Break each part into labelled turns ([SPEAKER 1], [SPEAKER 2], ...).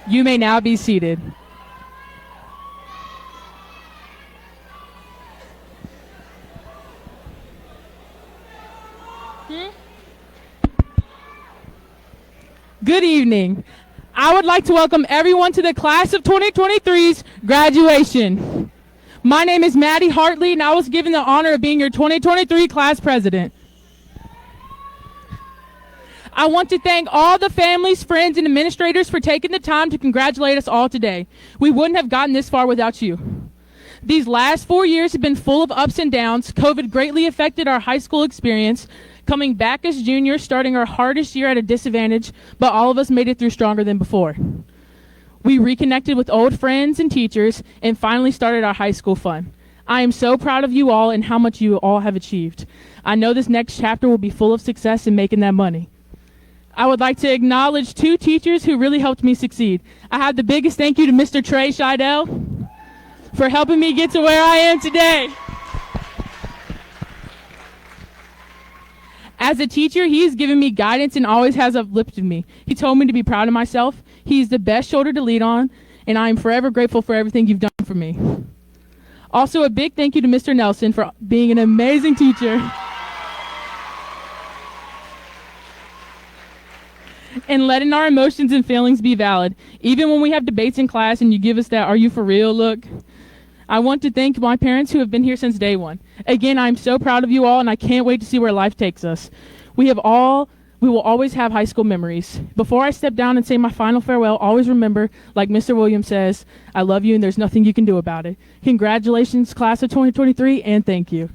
[SPEAKER 1] You may now be seated. Good evening. I would like to welcome everyone to the class of 2023's graduation. My name is Maddie Hartley, and I was given the honor of being your 2023 class president. I want to thank all the families, friends, and administrators for taking the time to congratulate us all today. We wouldn't have gotten this far without you. These last 4 years have been full of ups and downs. COVID greatly affected our high school experience. Coming back as juniors, starting our hardest year at a disadvantage, but all of us made it through stronger than before. We reconnected with old friends and teachers and finally started our high school fun. I am so proud of you all and how much you all have achieved. I know this next chapter will be full of success in making that money. I would like to acknowledge 2 teachers who really helped me succeed. I have the biggest thank you to Mr. Trey Scheidel for helping me get to where I am today. As a teacher, he has given me guidance and always has uplifted me. He told me to be proud of myself. He's the best shoulder to lean on, and I am forever grateful for everything you've done for me. Also, a big thank you to Mr. Nelson for being an amazing teacher and letting our emotions and feelings be valid. Even when we have debates in class and you give us that "are you for real" look. I want to thank my parents who have been here since day one. Again, I'm so proud of you all, and I can't wait to see where life takes us. We will always have high school memories. Before I step down and say my final farewell, always remember, like Mr. Williams says, I love you and there's nothing you can do about it. Congratulations, class of 2023, and thank you.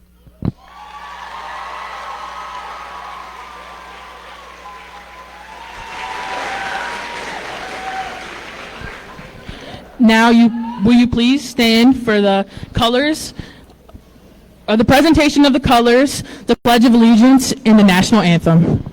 [SPEAKER 1] Now, will you please stand for the colors, or the presentation of the colors, the Pledge of Allegiance, and the National Anthem.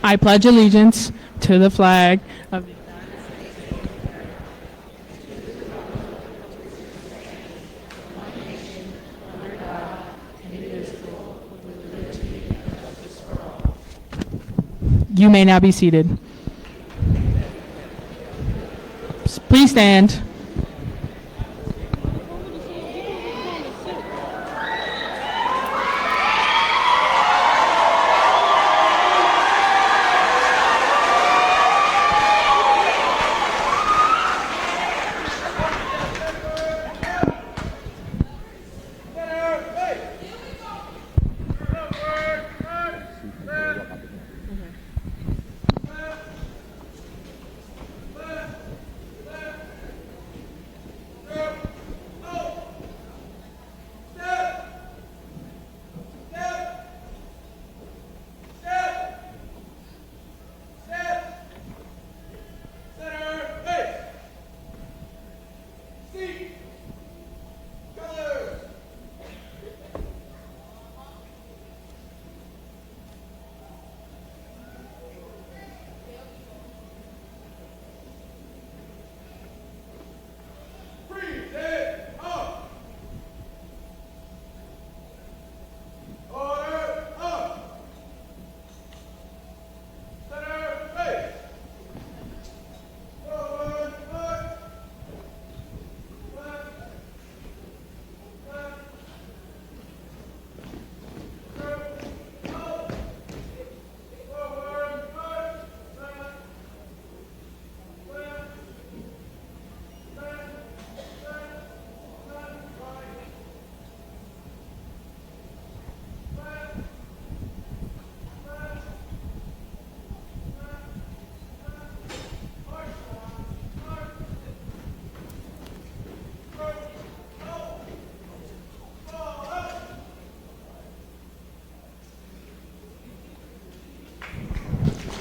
[SPEAKER 1] I pledge allegiance to the flag of the You may now be seated. Please stand.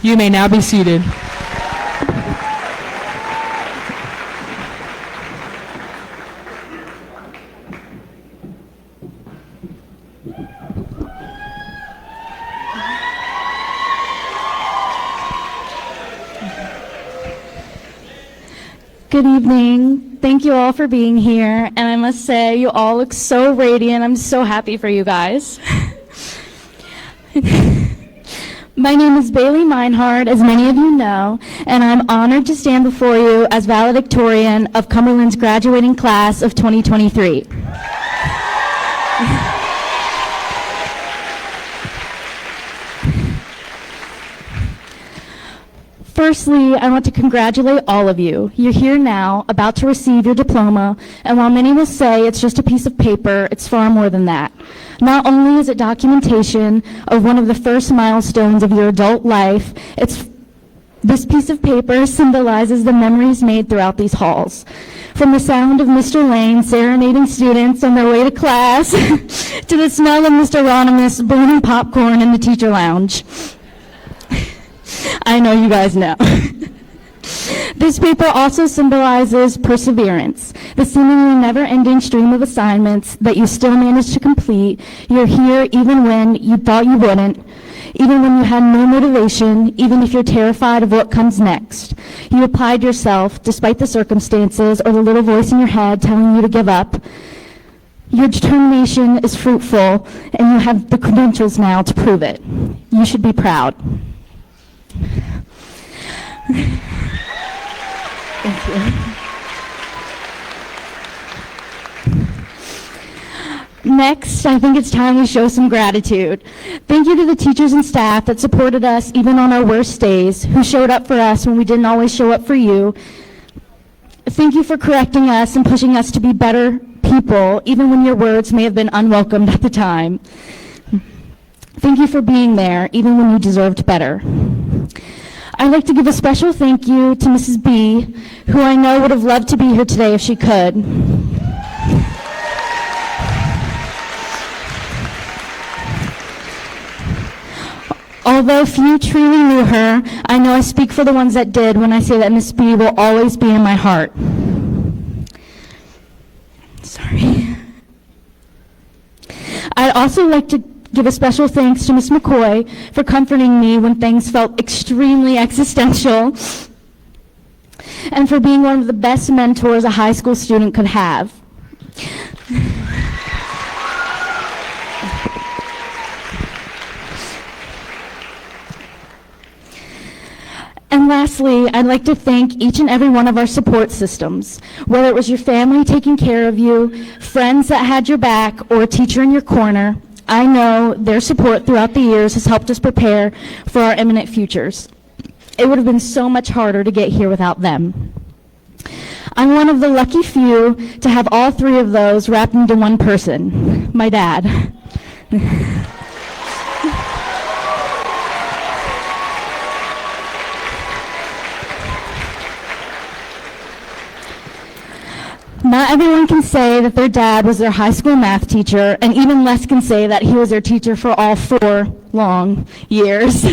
[SPEAKER 1] You may now be seated.
[SPEAKER 2] Good evening. Thank you all for being here. And I must say, you all look so radiant. I'm so happy for you guys. My name is Bailey Meinhardt, as many of you know, and I'm honored to stand before you as valedictorian of Cumberland's graduating class of 2023. Firstly, I want to congratulate all of you. You're here now, about to receive your diploma, and while many will say it's just a piece of paper, it's far more than that. Not only is it documentation of one of the first milestones of your adult life, this piece of paper symbolizes the memories made throughout these halls. From the sound of Mr. Lane serenading students on their way to class, to the smell of Mr. Ronimus burning popcorn in the teacher lounge. I know you guys know. This paper also symbolizes perseverance, the seemingly never-ending stream of assignments that you still managed to complete. You're here even when you thought you wouldn't, even when you had no motivation, even if you're terrified of what comes next. You applied yourself despite the circumstances or the little voice in your head telling you to give up. Your determination is fruitful, and you have the credentials now to prove it. You should be proud. Thank you. Next, I think it's time we show some gratitude. Thank you to the teachers and staff that supported us even on our worst days, who showed up for us when we didn't always show up for you. Thank you for correcting us and pushing us to be better people, even when your words may have been unwelcomed at the time. Thank you for being there, even when you deserved better. I'd like to give a special thank you to Mrs. B, who I know would have loved to be here today if she could. Although few truly knew her, I know I speak for the ones that did when I say that Miss B will always be in my heart. Sorry. I'd also like to give a special thanks to Ms. McCoy for comforting me when things felt extremely existential, and for being one of the best mentors a high school student could have. And lastly, I'd like to thank each and every one of our support systems, whether it was your family taking care of you, friends that had your back, or a teacher in your corner. I know their support throughout the years has helped us prepare for our imminent futures. It would have been so much harder to get here without them. I'm one of the lucky few to have all three of those wrapped into one person, my dad. Not everyone can say that their dad was their high school math teacher, and even less can say that he was their teacher for all 4 long years.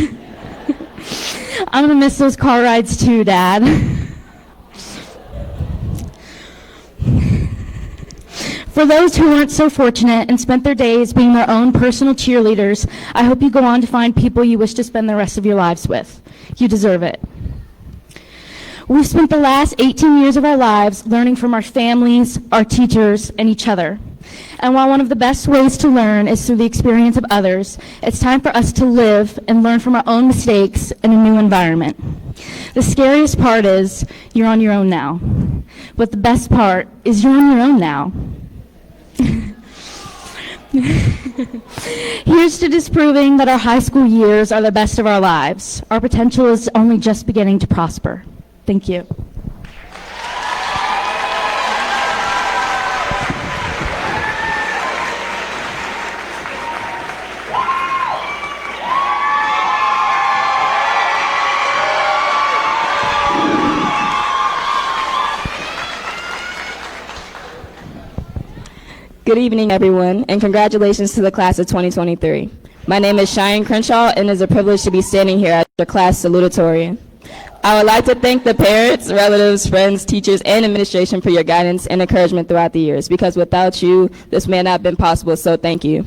[SPEAKER 2] I'm gonna miss those car rides too, Dad. For those who weren't so fortunate and spent their days being their own personal cheerleaders, I hope you go on to find people you wish to spend the rest of your lives with. You deserve it. We've spent the last 18 years of our lives learning from our families, our teachers, and each other. And while one of the best ways to learn is through the experience of others, it's time for us to live and learn from our own mistakes in a new environment. The scariest part is you're on your own now. But the best part is you're on your own now. Here's to disproving that our high school years are the best of our lives. Our potential is only just beginning to prosper. Thank you.
[SPEAKER 3] Good evening, everyone, and congratulations to the class of 2023. My name is Cheyenne Crenshaw, and it is a privilege to be standing here as your class salutatorian. I would like to thank the parents, relatives, friends, teachers, and administration for your guidance and encouragement throughout the years, because without you, this may not have been possible, so thank you.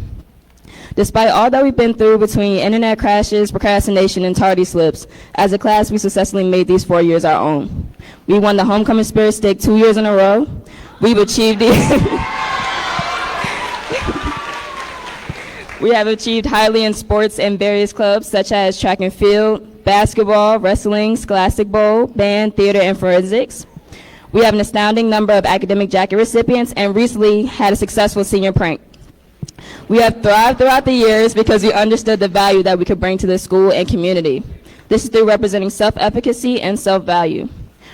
[SPEAKER 3] Despite all that we've been through between internet crashes, procrastination, and tardy slips, as a class, we successfully made these 4 years our own. We won the Homecoming Spirit Stake 2 years in a row. We've achieved We have achieved highly in sports and various clubs such as track and field, basketball, wrestling, Scholastic Bowl, band, theater, and forensics. We have an astounding number of academic jacket recipients and recently had a successful senior prank. We have thrived throughout the years because we understood the value that we could bring to the school and community. This is through representing self-efficacy and self-value.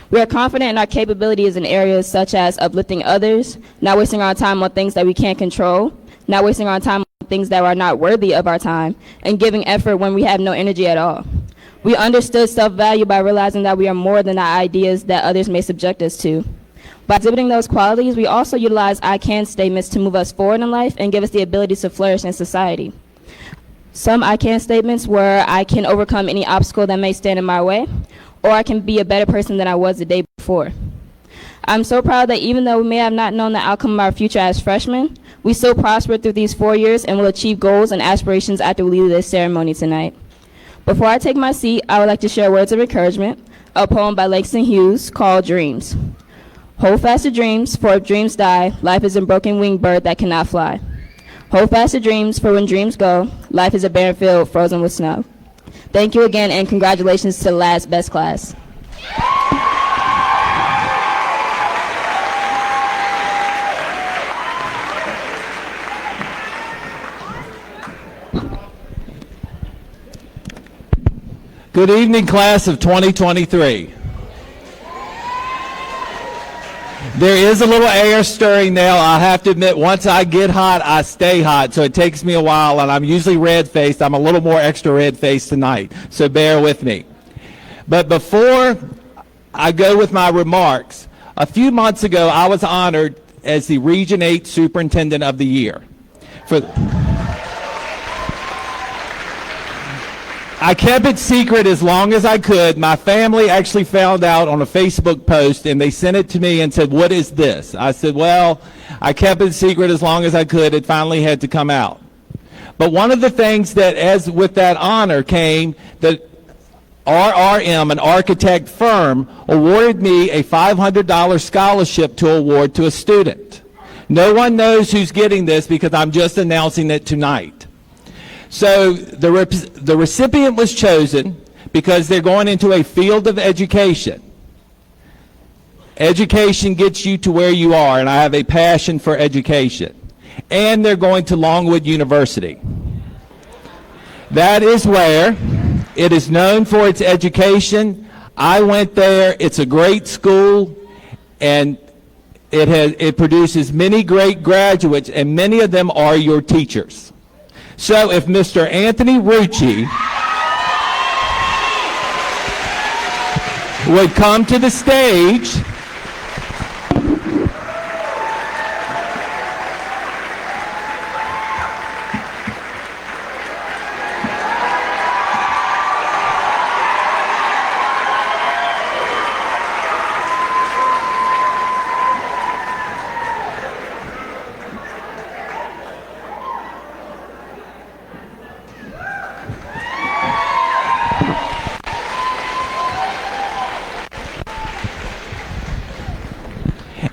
[SPEAKER 3] We are confident in our capabilities in areas such as uplifting others, not wasting our time on things that we can't control, not wasting our time on things that are not worthy of our time, and giving effort when we have no energy at all. We understood self-value by realizing that we are more than the ideas that others may subject us to. By exhibiting those qualities, we also utilize I can statements to move us forward in life and give us the ability to flourish in society. Some I can statements were I can overcome any obstacle that may stand in my way, or I can be a better person than I was the day before. I'm so proud that even though we may have not known the outcome of our future as freshmen, we still prospered through these 4 years and will achieve goals and aspirations after we leave this ceremony tonight. Before I take my seat, I would like to share words of encouragement, a poem by Langston Hughes called Dreams. Hold fast to dreams, for if dreams die, life is a broken winged bird that cannot fly. Hold fast to dreams, for when dreams go, life is a barren field frozen with snow. Thank you again, and congratulations to the last best class.
[SPEAKER 4] Good evening, class of 2023. There is a little air stirring now. I have to admit, once I get hot, I stay hot, so it takes me a while, and I'm usually red-faced. I'm a little more extra red-faced tonight, so bear with me. But before I go with my remarks, a few months ago, I was honored as the Region 8 Superintendent of the Year. I kept it secret as long as I could. My family actually found out on a Facebook post, and they sent it to me and said, "What is this?" I said, "Well, I kept it secret as long as I could. It finally had to come out." But one of the things that, as with that honor, came that RRM, an architect firm, awarded me a $500 scholarship to award to a student. No one knows who's getting this because I'm just announcing it tonight. So the recipient was chosen because they're going into a field of education. Education gets you to where you are, and I have a passion for education. And they're going to Longwood University. That is where it is known for its education. I went there. It's a great school, and it produces many great graduates, and many of them are your teachers. So if Mr. Anthony Rucci would come to the stage.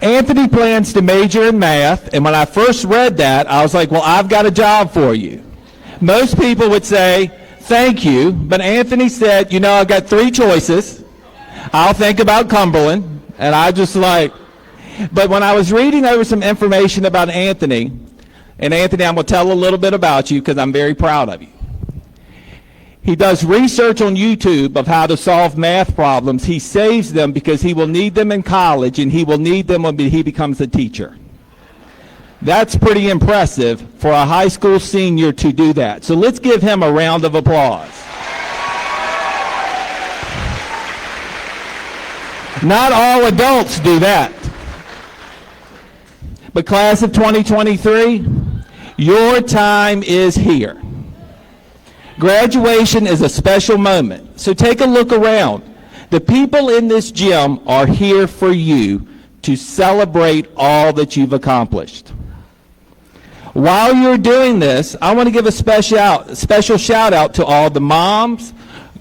[SPEAKER 4] Anthony plans to major in math, and when I first read that, I was like, well, I've got a job for you. Most people would say, thank you, but Anthony said, you know, I've got 3 choices. I'll think about Cumberland, and I just like, but when I was reading over some information about Anthony, and Anthony, I'm going to tell a little bit about you because I'm very proud of you. He does research on YouTube of how to solve math problems. He saves them because he will need them in college, and he will need them when he becomes a teacher. That's pretty impressive for a high school senior to do that. So let's give him a round of applause. Not all adults do that. But class of 2023, your time is here. Graduation is a special moment, so take a look around. The people in this gym are here for you to celebrate all that you've accomplished. While you're doing this, I want to give a special shout out to all the moms,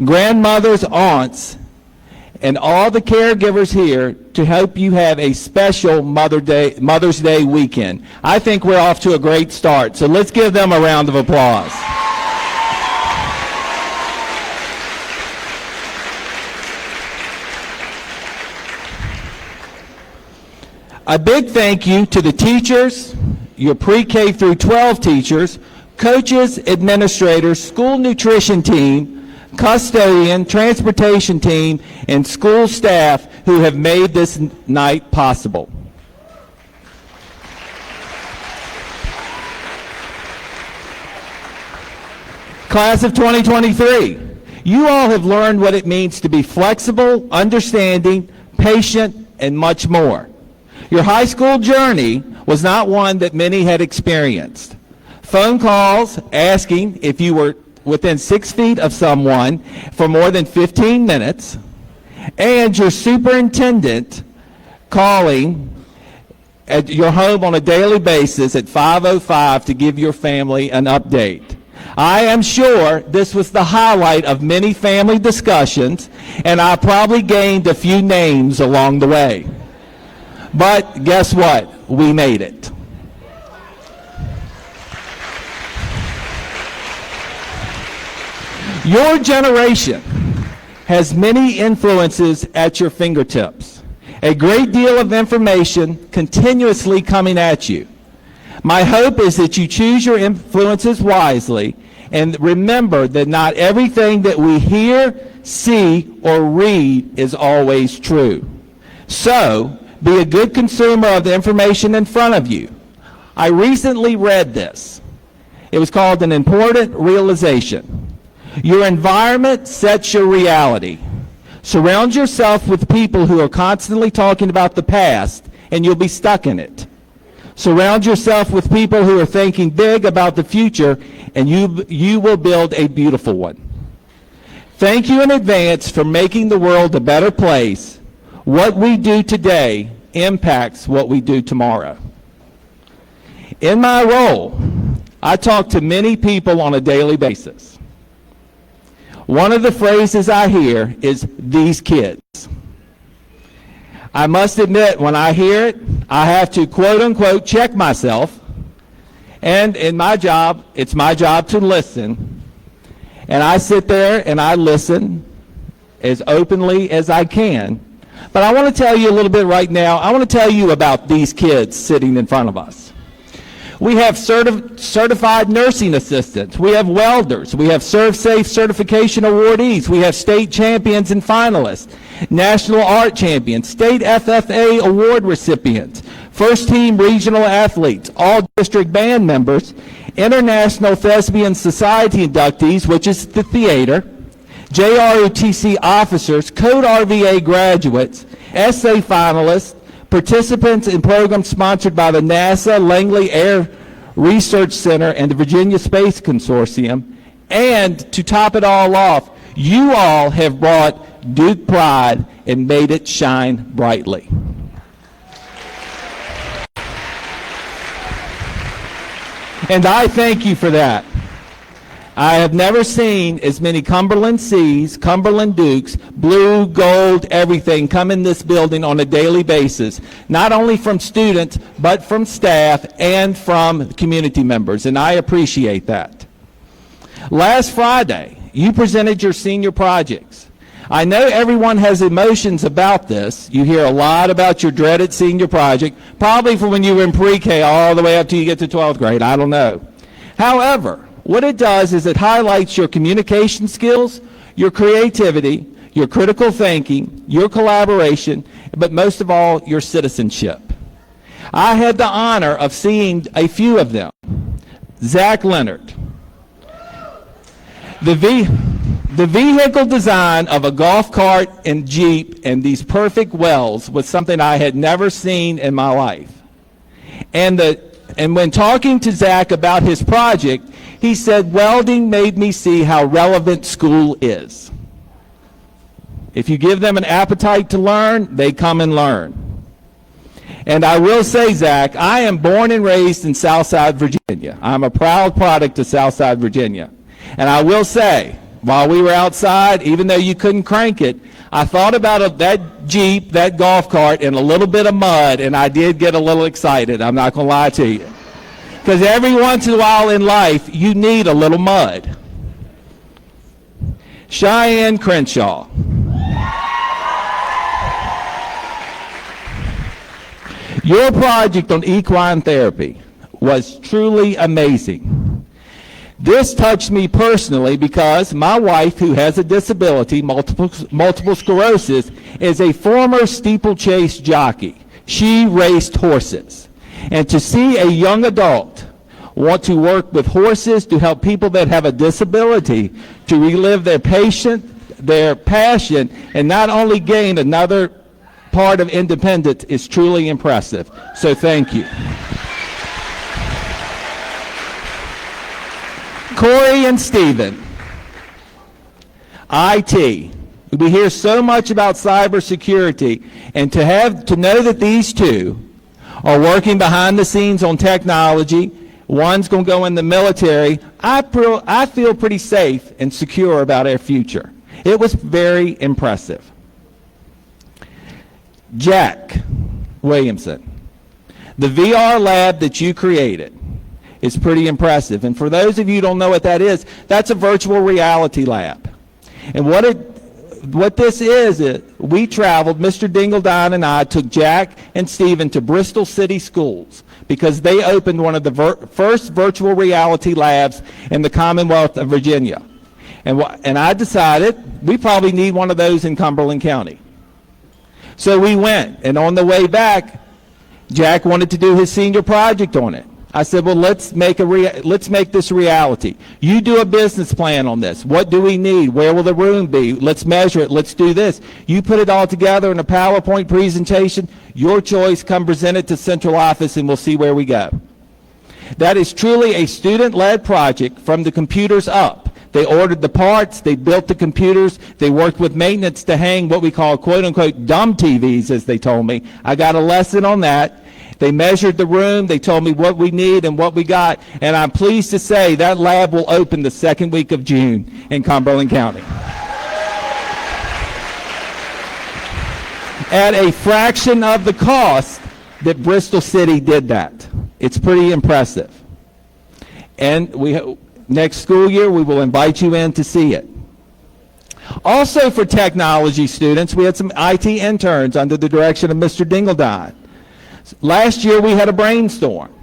[SPEAKER 4] grandmothers, aunts, and all the caregivers here to help you have a special Mother's Day weekend. I think we're off to a great start, so let's give them a round of applause. A big thank you to the teachers, your pre-K through 12 teachers, coaches, administrators, school nutrition team, custodian, transportation team, and school staff who have made this night possible. Class of 2023, you all have learned what it means to be flexible, understanding, patient, and much more. Your high school journey was not one that many had experienced. Phone calls asking if you were within 6 feet of someone for more than 15 minutes, and your superintendent calling at your home on a daily basis at 5:05 to give your family an update. I am sure this was the highlight of many family discussions, and I probably gained a few names along the way. But guess what? We made it. Your generation has many influences at your fingertips. A great deal of information continuously coming at you. My hope is that you choose your influences wisely and remember that not everything that we hear, see, or read is always true. So, be a good consumer of the information in front of you. I recently read this. It was called An Important Realization. Your environment sets your reality. Surround yourself with people who are constantly talking about the past, and you'll be stuck in it. Surround yourself with people who are thinking big about the future, and you will build a beautiful one. Thank you in advance for making the world a better place. What we do today impacts what we do tomorrow. In my role, I talk to many people on a daily basis. One of the phrases I hear is, "these kids." I must admit, when I hear it, I have to quote unquote check myself. And in my job, it's my job to listen. And I sit there and I listen as openly as I can. But I want to tell you a little bit right now. I want to tell you about these kids sitting in front of us. We have certified nursing assistants. We have welders. We have ServSafe certification awardees. We have state champions and finalists, national art champions, state FFA award recipients, first team regional athletes, all district band members, International Thespian Society inductees, which is the theater, JROTC officers, Code RVA graduates, essay finalists, participants in programs sponsored by the NASA Langley Air Research Center and the Virginia Space Consortium. And to top it all off, you all have brought Duke pride and made it shine brightly. And I thank you for that. I have never seen as many Cumberland C's, Cumberland Dukes, blue, gold, everything come in this building on a daily basis, not only from students, but from staff and from community members, and I appreciate that. Last Friday, you presented your senior projects. I know everyone has emotions about this. You hear a lot about your dreaded senior project, probably from when you were in pre-K all the way up till you get to 12th grade. I don't know. However, what it does is it highlights your communication skills, your creativity, your critical thinking, your collaboration, but most of all, your citizenship. I had the honor of seeing a few of them. Zach Leonard. The vehicle design of a golf cart and Jeep and these perfect wells was something I had never seen in my life. And when talking to Zach about his project, he said, "Welding made me see how relevant school is. If you give them an appetite to learn, they come and learn." And I will say, Zach, I am born and raised in Southside Virginia. I'm a proud product of Southside Virginia. And I will say, while we were outside, even though you couldn't crank it, I thought about that Jeep, that golf cart, and a little bit of mud, and I did get a little excited. I'm not going to lie to you. Because every once in a while in life, you need a little mud. Cheyenne Crenshaw. Your project on equine therapy was truly amazing. This touched me personally because my wife, who has a disability, multiple sclerosis, is a former steeplechase jockey. She raced horses. And to see a young adult want to work with horses to help people that have a disability to relive their passion, and not only gain another part of independence is truly impressive. So thank you. Corey and Stephen, IT. We hear so much about cybersecurity, and to know that these two are working behind the scenes on technology, one's going to go in the military, I feel pretty safe and secure about our future. It was very impressive. Jack Williamson, the VR lab that you created is pretty impressive. And for those of you who don't know what that is, that's a virtual reality lab. And what this is, we traveled, Mr. Dingledine and I took Jack and Stephen to Bristol City Schools because they opened one of the first virtual reality labs in the Commonwealth of Virginia. And I decided we probably need one of those in Cumberland County. So we went, and on the way back, Jack wanted to do his senior project on it. I said, well, let's make this a reality. You do a business plan on this. What do we need? Where will the room be? Let's measure it. Let's do this. You put it all together in a PowerPoint presentation. Your choice. Come present it to central office, and we'll see where we go. That is truly a student-led project from the computers up. They ordered the parts, they built the computers, they worked with maintenance to hang what we call quote-unquote dumb TVs, as they told me. I got a lesson on that. They measured the room. They told me what we need and what we got. And I'm pleased to say that lab will open the second week of June in Cumberland County. At a fraction of the cost that Bristol City did that. It's pretty impressive. And next school year, we will invite you in to see it. Also for technology students, we had some IT interns under the direction of Mr. Dingledine. Last year, we had a brainstorm.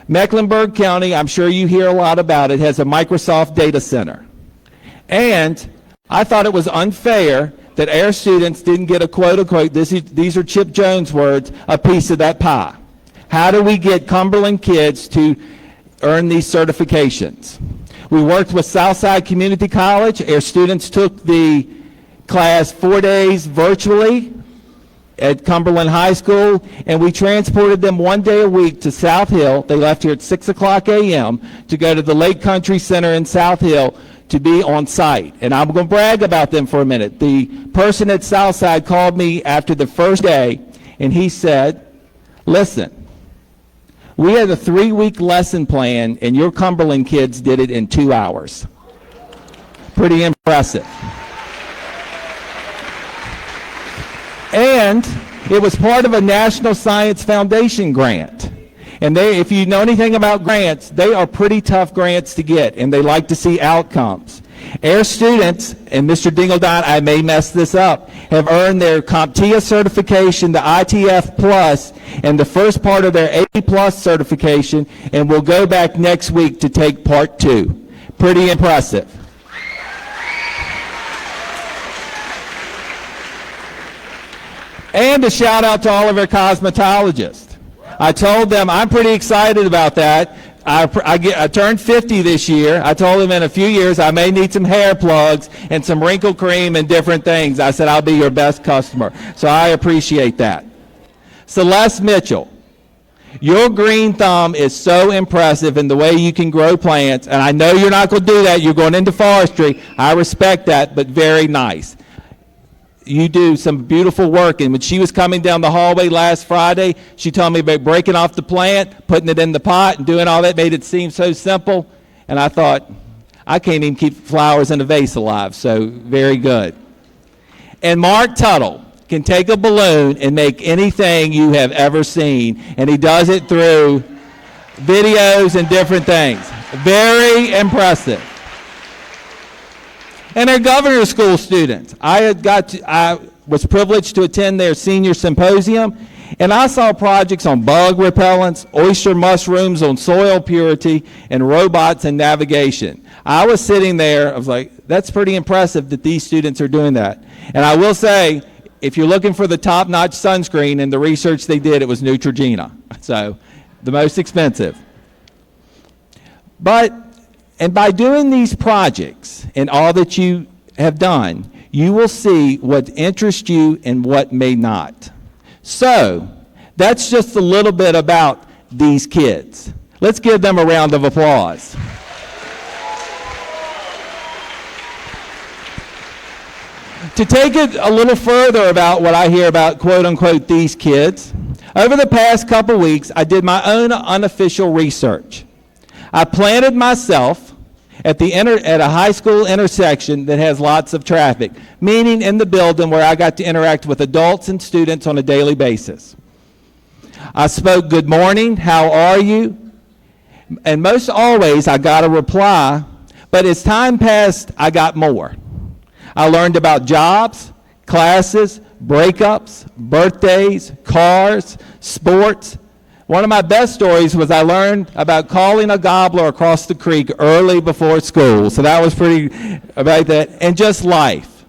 [SPEAKER 4] Mecklenburg County, I'm sure you hear a lot about it, has a Microsoft data center. And I thought it was unfair that our students didn't get a quote-unquote, these are Chip Jones' words, a piece of that pie. How do we get Cumberland kids to earn these certifications? We worked with Southside Community College. Our students took the class 4 days virtually at Cumberland High School, and we transported them 1 day a week to South Hill. They left here at 6 o'clock a.m. to go to the Lake Country Center in South Hill to be on site. And I'm going to brag about them for a minute. The person at Southside called me after the first day, and he said, listen, we had a 3-week lesson plan, and your Cumberland kids did it in 2 hours. Pretty impressive. And it was part of a National Science Foundation grant. And if you know anything about grants, they are pretty tough grants to get, and they like to see outcomes. Our students, and Mr. Dingledine, I may mess this up, have earned their CompTIA certification, the ITF Plus, and the first part of their A Plus certification, and will go back next week to take Part 2. Pretty impressive. And a shout out to all of our cosmetologists. I told them I'm pretty excited about that. I turned 50 this year. I told them in a few years I may need some hair plugs and some wrinkle cream and different things. I said I'll be your best customer. So I appreciate that. Celeste Mitchell, your green thumb is so impressive in the way you can grow plants. And I know you're not going to do that. You're going into forestry. I respect that, but very nice. You do some beautiful work, and when she was coming down the hallway last Friday, she told me about breaking off the plant, putting it in the pot, and doing all that, made it seem so simple, and I thought, I can't even keep flowers in a vase alive, so very good. And Mark Tuttle can take a balloon and make anything you have ever seen, and he does it through videos and different things. Very impressive. And our governor's school students. I was privileged to attend their senior symposium, and I saw projects on bug repellents, oyster mushrooms on soil purity, and robots and navigation. I was sitting there, I was like, that's pretty impressive that these students are doing that. And I will say, if you're looking for the top-notch sunscreen and the research they did, it was Neutrogena. So, the most expensive. And by doing these projects and all that you have done, you will see what interests you and what may not. So, that's just a little bit about these kids. Let's give them a round of applause. To take it a little further about what I hear about quote-unquote these kids, over the past couple weeks, I did my own unofficial research. I planted myself at a high school intersection that has lots of traffic, meaning in the building where I got to interact with adults and students on a daily basis. I spoke, good morning, how are you? And most always I got a reply, but as time passed, I got more. I learned about jobs, classes, breakups, birthdays, cars, sports. One of my best stories was I learned about calling a gobbler across the creek early before school. So that was pretty about that. And just life.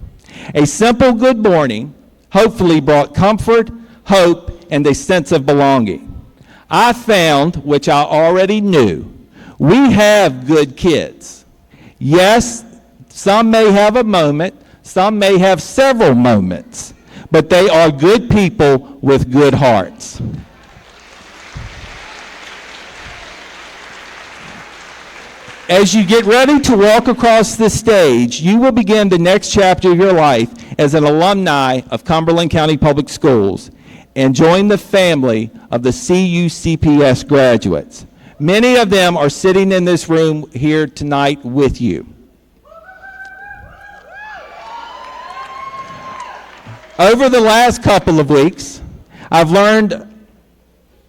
[SPEAKER 4] A simple good morning hopefully brought comfort, hope, and a sense of belonging. I found, which I already knew, we have good kids. Yes, some may have a moment, some may have several moments, but they are good people with good hearts. As you get ready to walk across this stage, you will begin the next chapter of your life as an alumni of Cumberland County Public Schools. and join the family of the CUCPS graduates. Many of them are sitting in this room here tonight with you. Over the last couple of weeks, I've learned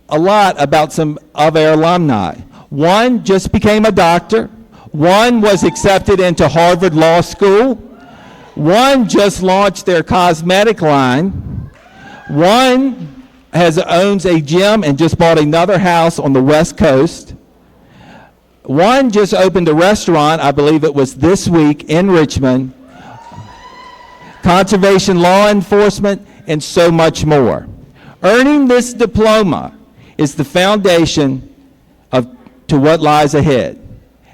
[SPEAKER 4] a lot about some of our alumni. One just became a doctor. One was accepted into Harvard Law School. One just launched their cosmetic line. One owns a gym and just bought another house on the West Coast. One just opened a restaurant, I believe it was this week, in Richmond. Conservation law enforcement, and so much more. Earning this diploma is the foundation to what lies ahead.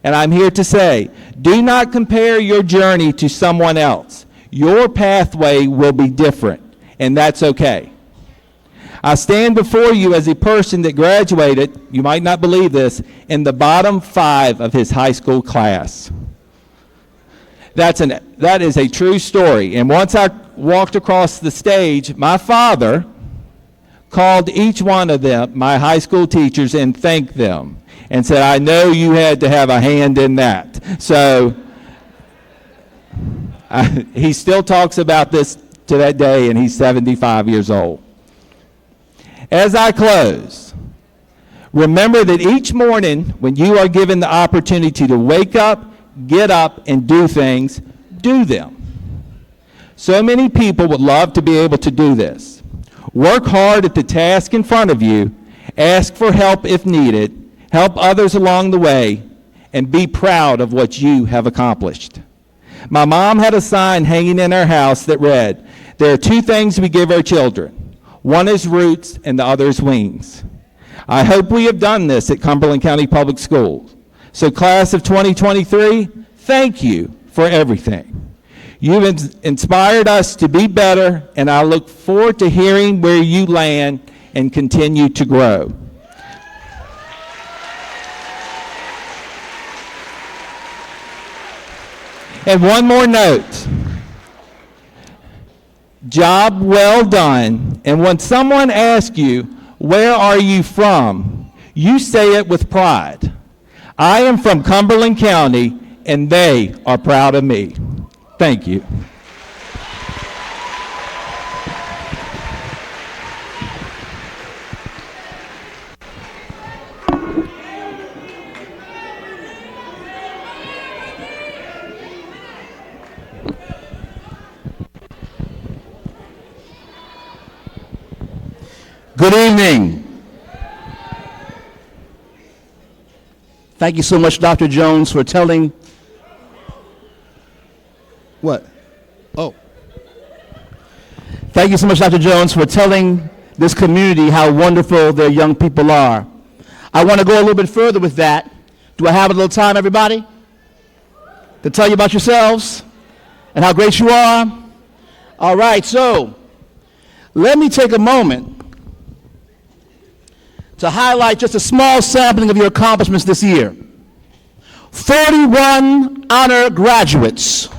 [SPEAKER 4] And I'm here to say, do not compare your journey to someone else. Your pathway will be different, and that's okay. I stand before you as a person that graduated, you might not believe this, in the bottom 5 of his high school class. That is a true story. And once I walked across the stage, my father called each one of them, my high school teachers, and thanked them and said, I know you had to have a hand in that. So he still talks about this to that day, and he's 75 years old. As I close, remember that each morning when you are given the opportunity to wake up, get up, and do things, do them. So many people would love to be able to do this. Work hard at the task in front of you, ask for help if needed, help others along the way, and be proud of what you have accomplished. My mom had a sign hanging in our house that read, there are 2 things we give our children. One is roots and the other is wings. I hope we have done this at Cumberland County Public Schools. So class of 2023, thank you for everything. You've inspired us to be better, and I look forward to hearing where you land and continue to grow. And one more note. Job well done. And when someone asks you, where are you from? You say it with pride. I am from Cumberland County, and they are proud of me. Thank you.
[SPEAKER 5] Good evening. Thank you so much, Dr. Jones, for telling. What? Oh. Thank you so much, Dr. Jones, for telling this community how wonderful their young people are. I want to go a little bit further with that. Do I have a little time, everybody, to tell you about yourselves and how great you are? All right, so let me take a moment to highlight just a small sampling of your accomplishments this year. 41 honor graduates.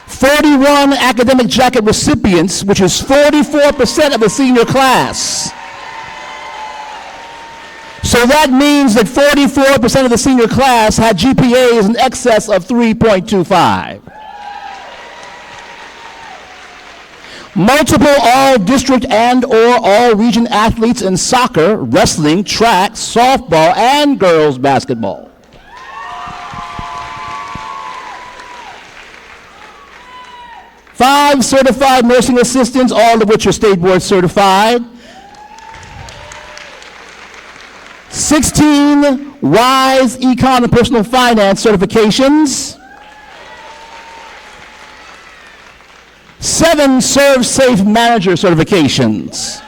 [SPEAKER 5] 41 academic jacket recipients, which is 44% of the senior class. So that means that 44% of the senior class had GPAs in excess of 3.25. Multiple all-district and or all-region athletes in soccer, wrestling, track, softball, and girls basketball. Five certified nursing assistants, all of which are state board certified. 16 WISE Econ and Personal Finance certifications. 7 ServSafe Manager certifications.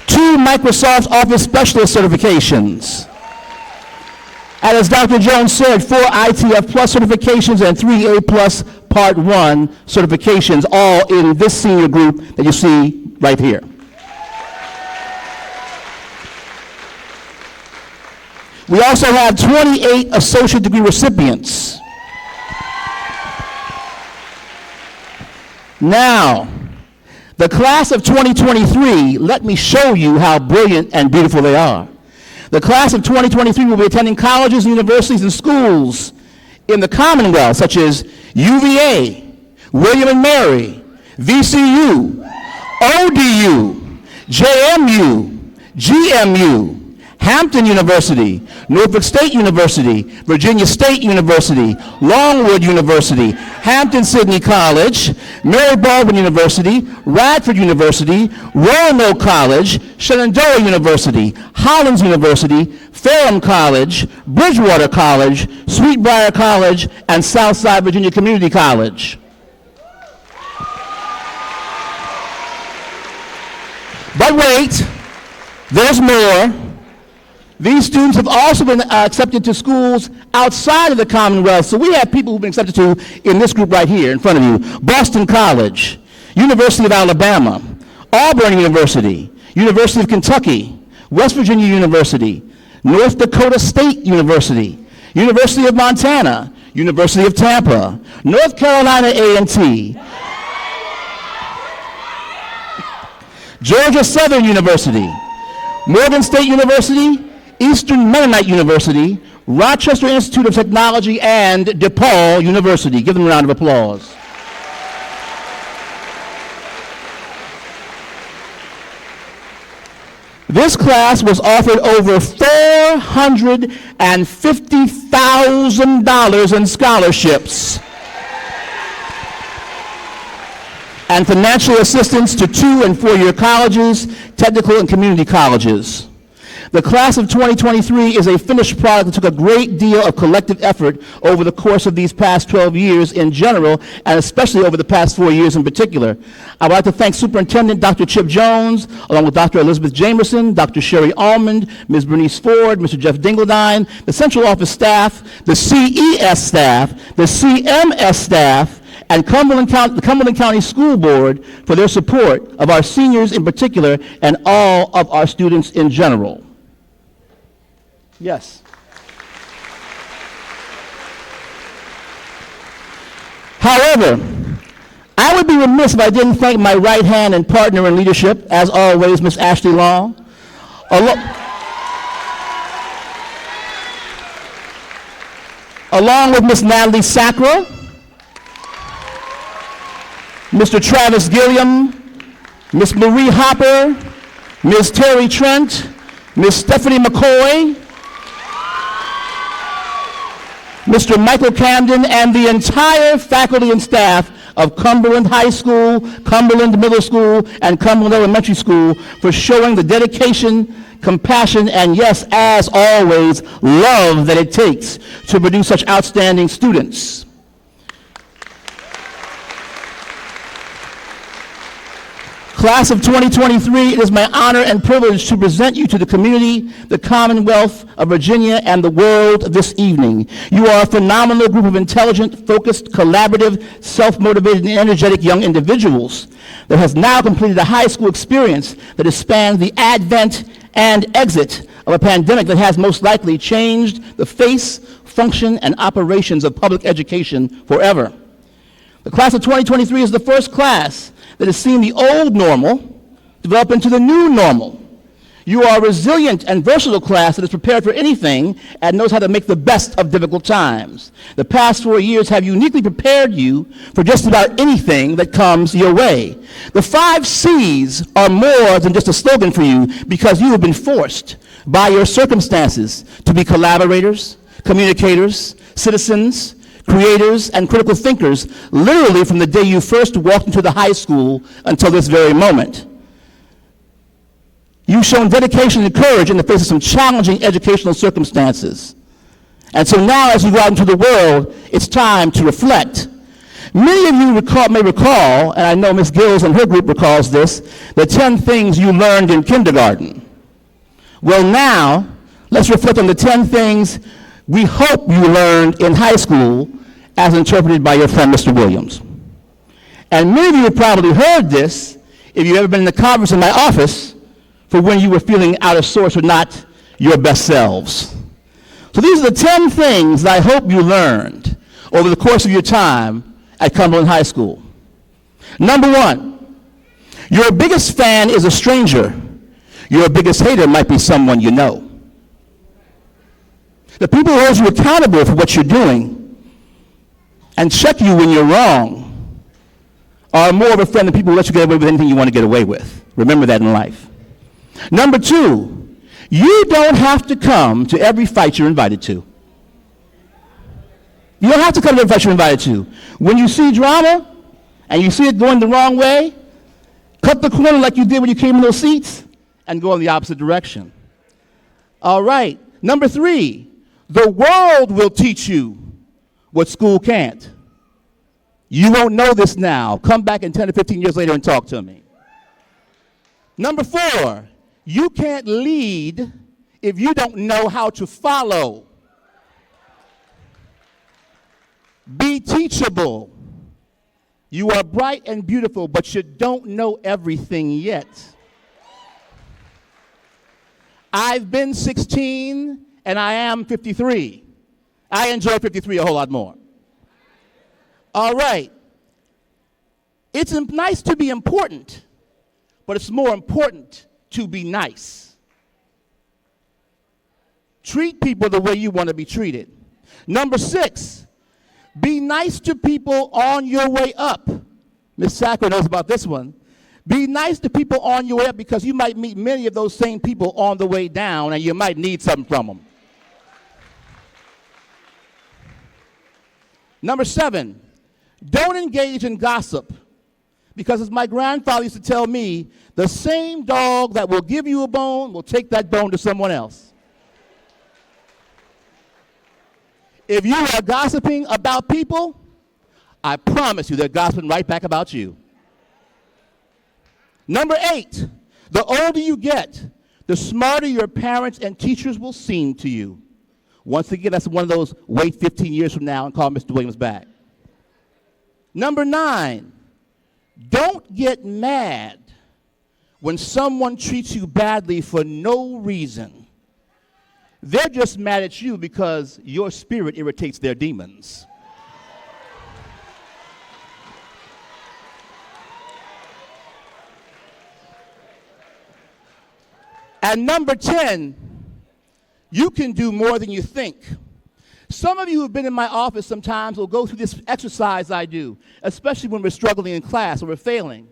[SPEAKER 5] 2 Microsoft Office Specialist certifications. And as Dr. Jones said, 4 ITF Plus certifications and 3 A Plus Part 1 certifications, all in this senior group that you see right here. We also have 28 associate degree recipients. Now, the class of 2023, let me show you how brilliant and beautiful they are. The class of 2023 will be attending colleges, universities, and schools in the Commonwealth, such as UVA, William and Mary, VCU, ODU, JMU, GMU, Hampton University, Norfolk State University, Virginia State University, Longwood University, Hampton-Sydney College, Mary Baldwin University, Radford University, Roanoke College, Shenandoah University, Hollins University, Ferrum College, Bridgewater College, Sweetbriar College, and Southside Virginia Community College. But wait, there's more. These students have also been accepted to schools outside of the Commonwealth. So we have people who've been accepted to in this group right here in front of you. Boston College, University of Alabama, Auburn University, University of Kentucky, West Virginia University, North Dakota State University, University of Montana, University of Tampa, North Carolina A&T, Georgia Southern University, Morgan State University, Eastern Mennonite University, Rochester Institute of Technology, and DePaul University. Give them a round of applause. This class was offered over $450,000 in scholarships and financial assistance to 2- and 4-year colleges, technical and community colleges. The class of 2023 is a finished product that took a great deal of collective effort over the course of these past 12 years in general, and especially over the past 4 years in particular. I would like to thank Superintendent Dr. Chip Jones, along with Dr. Elizabeth Jamerson, Dr. Sherry Almond, Ms. Bernice Ford, Mr. Jeff Dingledine, the Central Office staff, the CES staff, the CMS staff, and the Cumberland County School Board for their support of our seniors in particular and all of our students in general. Yes. However, I would be remiss if I didn't thank my right hand and partner in leadership, as always, Ms. Ashley Long. Along with Ms. Natalie Sacra, Mr. Travis Gilliam, Ms. Marie Hopper, Ms. Terry Trent, Ms. Stephanie McCoy, Mr. Michael Camden, and the entire faculty and staff of Cumberland High School, Cumberland Middle School, and Cumberland Elementary School for showing the dedication, compassion, and yes, as always, love that it takes to produce such outstanding students. Class of 2023, it is my honor and privilege to present you to the community, the Commonwealth of Virginia, and the world this evening. You are a phenomenal group of intelligent, focused, collaborative, self-motivated, and energetic young individuals that has now completed a high school experience that has spanned the advent and exit of a pandemic that has most likely changed the face, function, and operations of public education forever. The class of 2023 is the first class that has seen the old normal develop into the new normal. You are a resilient and versatile class that is prepared for anything and knows how to make the best of difficult times. The past 4 years have uniquely prepared you for just about anything that comes your way. The 5 C's are more than just a slogan for you because you have been forced by your circumstances to be collaborators, communicators, citizens, creators, and critical thinkers, literally from the day you first walked into the high school until this very moment. You've shown dedication and courage in the face of some challenging educational circumstances. And so now, as you go out into the world, it's time to reflect. Many of you may recall, and I know Ms. Gills and her group recalls this, the 10 things you learned in kindergarten. Well, now, let's reflect on the 10 things we hope you learned in high school as interpreted by your friend, Mr. Williams. And many of you have probably heard this if you've ever been in the conference in my office for when you were feeling out of sorts or not your best selves. So these are the 10 things that I hope you learned over the course of your time at Cumberland High School. Number one, your biggest fan is a stranger. Your biggest hater might be someone you know. The people who hold you accountable for what you're doing and check you when you're wrong are more of a friend than people who let you get away with anything you want to get away with. Remember that in life. Number two, you don't have to come to every fight you're invited to. You don't have to come to every fight you're invited to. When you see drama and you see it going the wrong way, cut the corner like you did when you came in those seats and go in the opposite direction. All right. Number three, the world will teach you what school can't. You won't know this now. Come back in 10 or 15 years later and talk to me. Number four, you can't lead if you don't know how to follow. Be teachable. You are bright and beautiful, but you don't know everything yet. I've been 16 and I am 53. I enjoy 53 a whole lot more. All right. It's nice to be important, but it's more important to be nice. Treat people the way you want to be treated. Number six, be nice to people on your way up. Ms. Sacker knows about this one. Be nice to people on your way up because you might meet many of those same people on the way down and you might need something from them. Number seven, don't engage in gossip because as my grandfather used to tell me, the same dog that will give you a bone will take that bone to someone else. If you are gossiping about people, I promise you they're gossiping right back about you. Number eight, the older you get, the smarter your parents and teachers will seem to you. Once again, that's one of those wait 15 years from now and call Mr. Williams back. Number nine, don't get mad when someone treats you badly for no reason. They're just mad at you because your spirit irritates their demons. And number 10, you can do more than you think. Some of you who have been in my office sometimes will go through this exercise I do, especially when we're struggling in class or we're failing.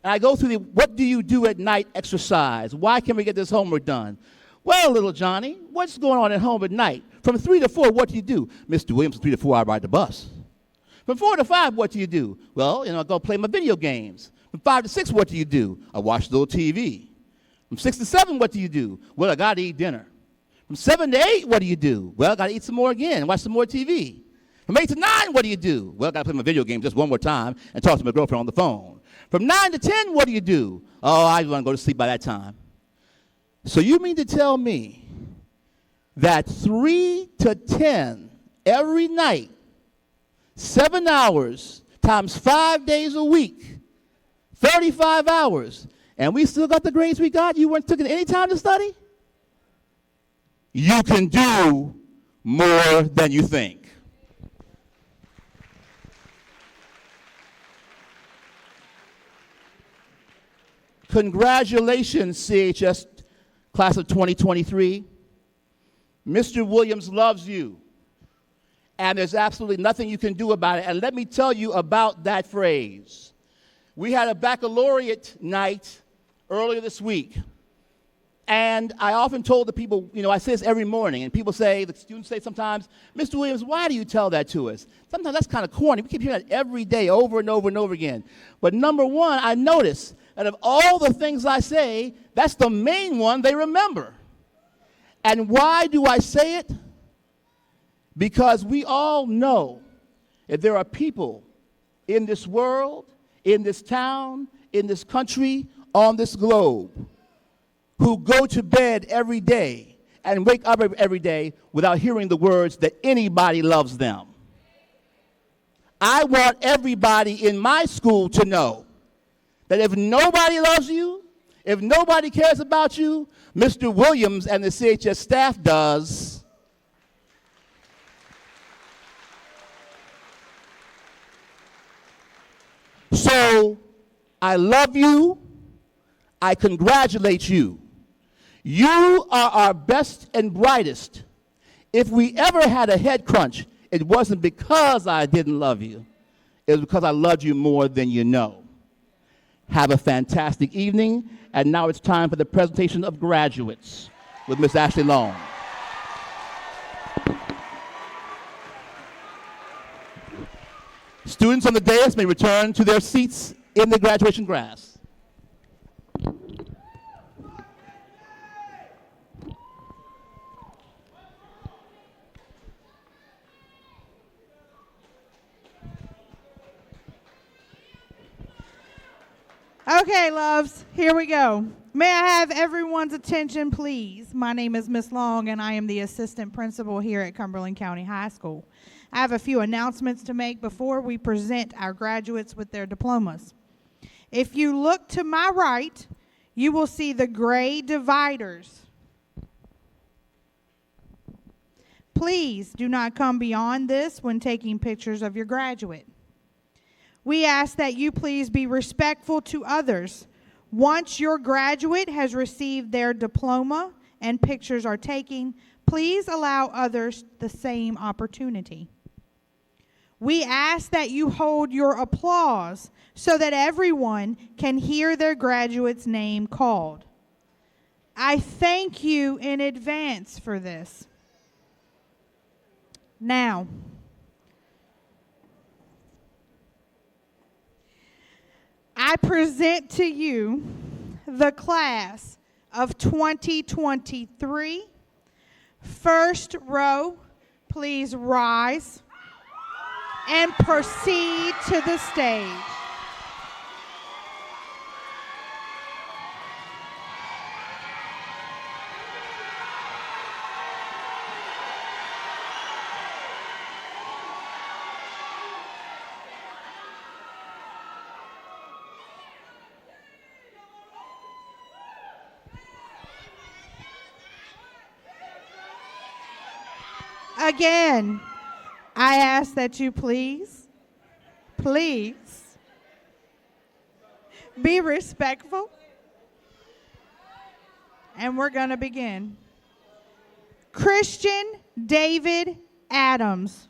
[SPEAKER 5] And I go through the what do you do at night exercise. Why can't we get this homework done? Well, little Johnny, what's going on at home at night? From 3 to 4, what do you do? Mr. Williams, from 3 to 4, I ride the bus. From 4 to 5, what do you do? Well, I go play my video games. From 5 to 6, what do you do? I watch a little TV. From 6 to 7, what do you do? Well, I got to eat dinner. From 7 to 8, what do you do? Well, I got to eat some more again and watch some more TV. From 8 to 9, what do you do? Well, I got to play my video game just one more time and talk to my girlfriend on the phone. From 9 to 10, what do you do? Oh, I want to go to sleep by that time. So you mean to tell me that 3 to 10 every night, 7 hours times 5 days a week, 35 hours, and we still got the grades we got? You weren't taking any time to study? You can do more than you think. Congratulations, CHS class of 2023. Mr. Williams loves you, and there's absolutely nothing you can do about it. And let me tell you about that phrase. We had a baccalaureate night earlier this week. And I often told the people, I say this every morning, and people say, the students say sometimes, Mr. Williams, why do you tell that to us? Sometimes that's kind of corny. We keep hearing that every day over and over and over again. But number one, I notice that of all the things I say, that's the main one they remember. And why do I say it? Because we all know that there are people in this world, in this town, in this country, on this globe, who go to bed every day and wake up every day without hearing the words that anybody loves them. I want everybody in my school to know that if nobody loves you, if nobody cares about you, Mr. Williams and the CHS staff does. So I love you. I congratulate you. You are our best and brightest. If we ever had a head crunch, it wasn't because I didn't love you. It was because I loved you more than you know. Have a fantastic evening. And now it's time for the presentation of graduates with Miss Ashley Long. Students on the dais may return to their seats in the graduation grass.
[SPEAKER 6] Okay, loves, here we go. May I have everyone's attention, please? My name is Miss Long, and I am the assistant principal here at Cumberland County High School. I have a few announcements to make before we present our graduates with their diplomas. If you look to my right, you will see the gray dividers. Please do not come beyond this when taking pictures of your graduate. We ask that you please be respectful to others. Once your graduate has received their diploma and pictures are taken, please allow others the same opportunity. We ask that you hold your applause so that everyone can hear their graduate's name called. I thank you in advance for this. Now, I present to you the class of 2023. First row, please rise and proceed to the stage. Again, I ask that you please be respectful. And we're going to begin. Christian David Adams.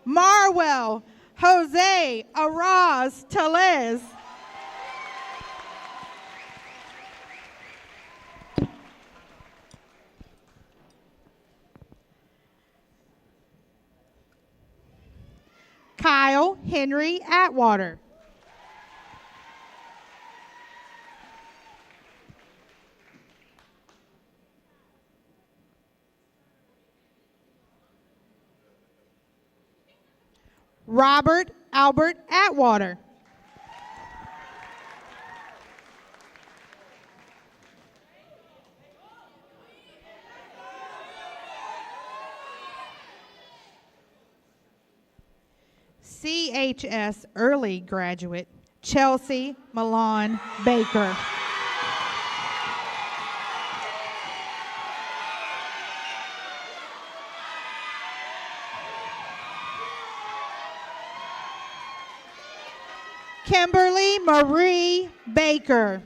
[SPEAKER 6] Marwell Jose Araz Telez. Kyle Henry Atwater. Robert Albert Atwater. CHS early graduate, Chelsea Milan Baker. Kimberly Marie Baker.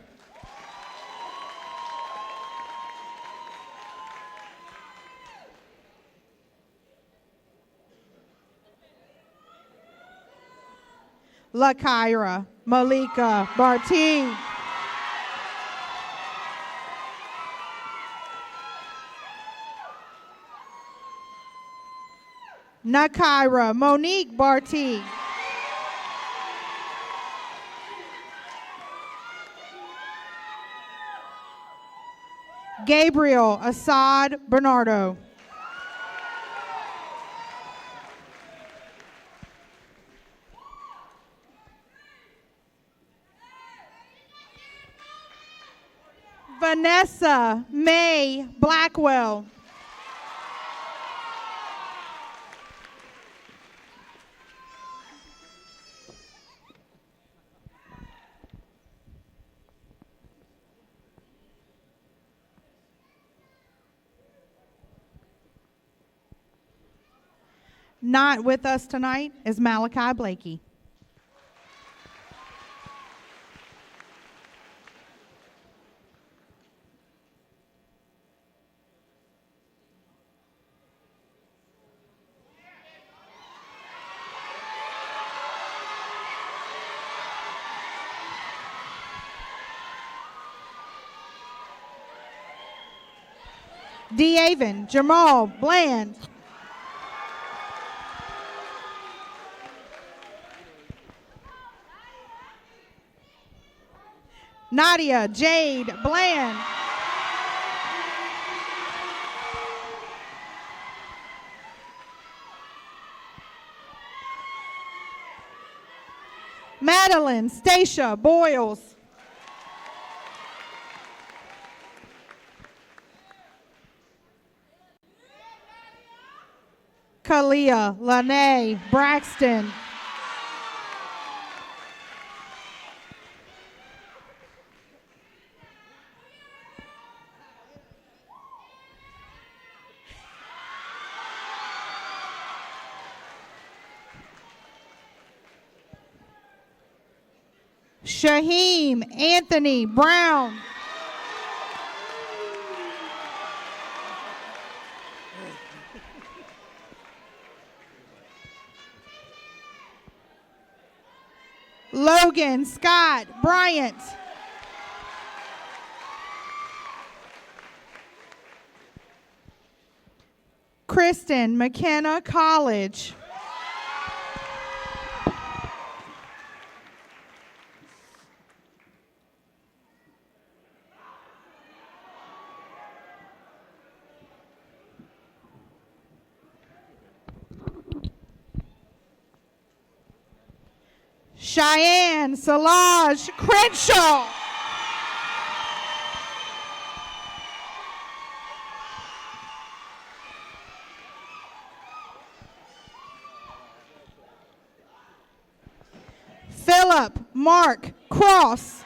[SPEAKER 6] LaKyra Malika Barty. Nakyra Monique Barty. Gabriel Assad Bernardo. Vanessa May Blackwell. Not with us tonight is Malachi Blakey. D'Avon Jamal Bland. Nadia Jade Bland. Madeline Stacia Boyles. Kalia Lene Braxton. Shaheem Anthony Brown. Logan Scott Bryant. Kristen McKenna College. Cheyenne Salage Crenshaw. Philip Mark Cross.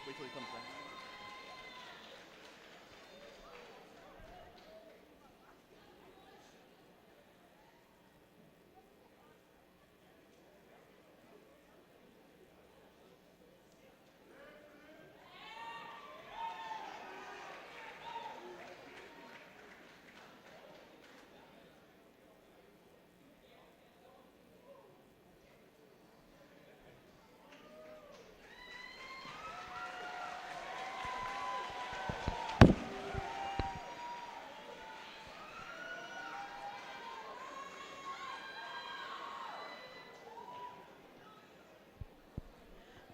[SPEAKER 5] Wait till he comes back.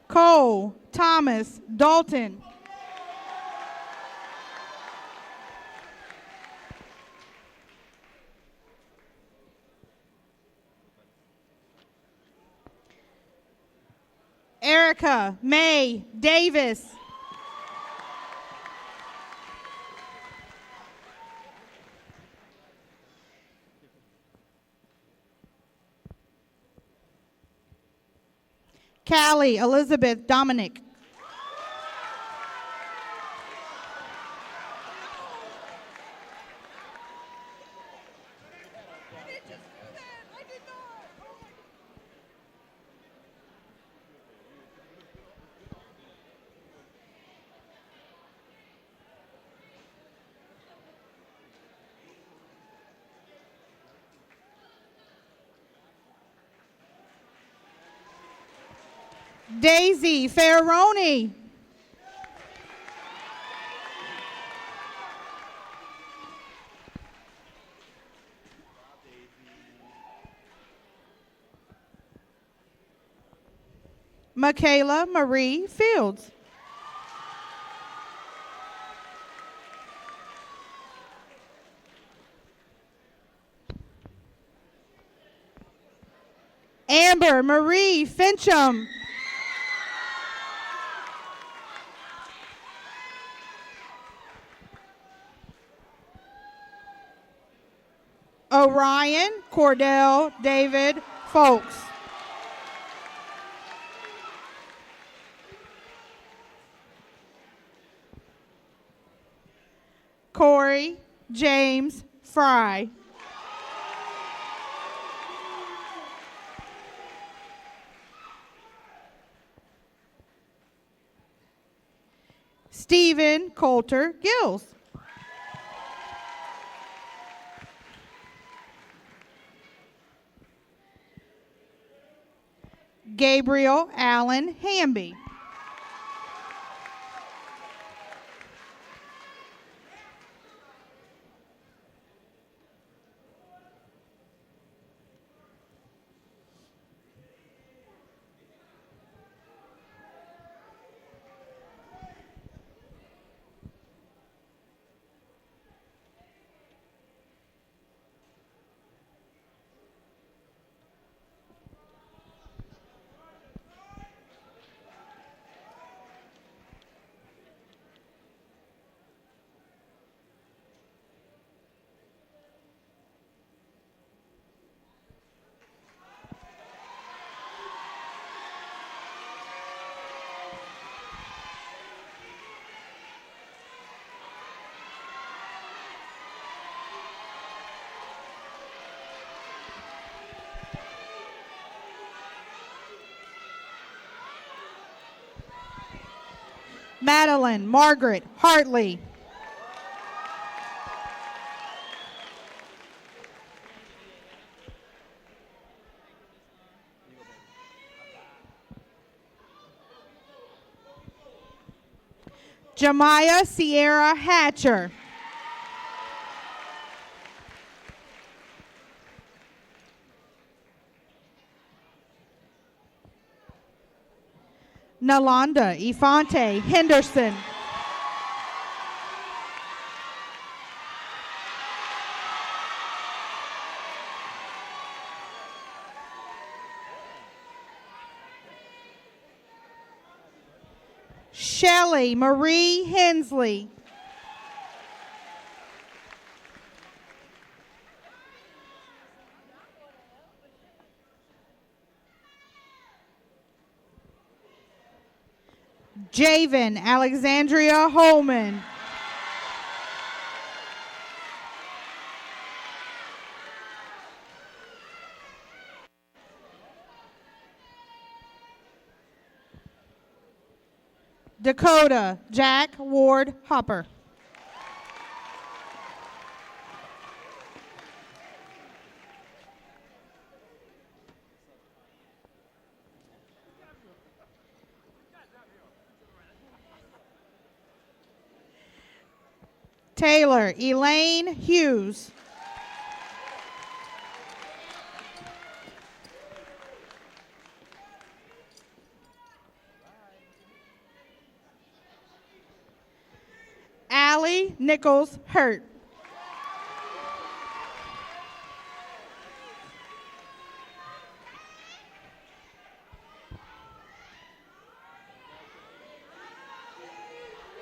[SPEAKER 6] Cole Thomas Dalton. Erica May Davis. Callie Elizabeth Dominic. Daisy Ferroni. Michaela Marie Fields. Amber Marie Fincham. O'Ryan, Cordell, David, Folks. Corey, James, Fry. Stephen Coulter Gills. Gabriel Allen Hamby. Madeline Margaret Hartley. Jemiah Sierra Hatcher. Nalanda Ifante Henderson. Shelley Marie Hensley. Javen Alexandria Holman. Dakota Jack Ward Hopper. Taylor Elaine Hughes. Allie Nichols Hurt.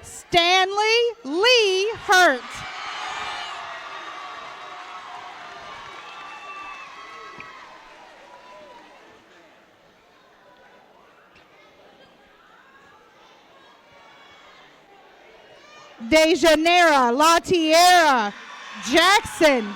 [SPEAKER 6] Stanley Lee Hurt. Dejanera Latiera Jackson.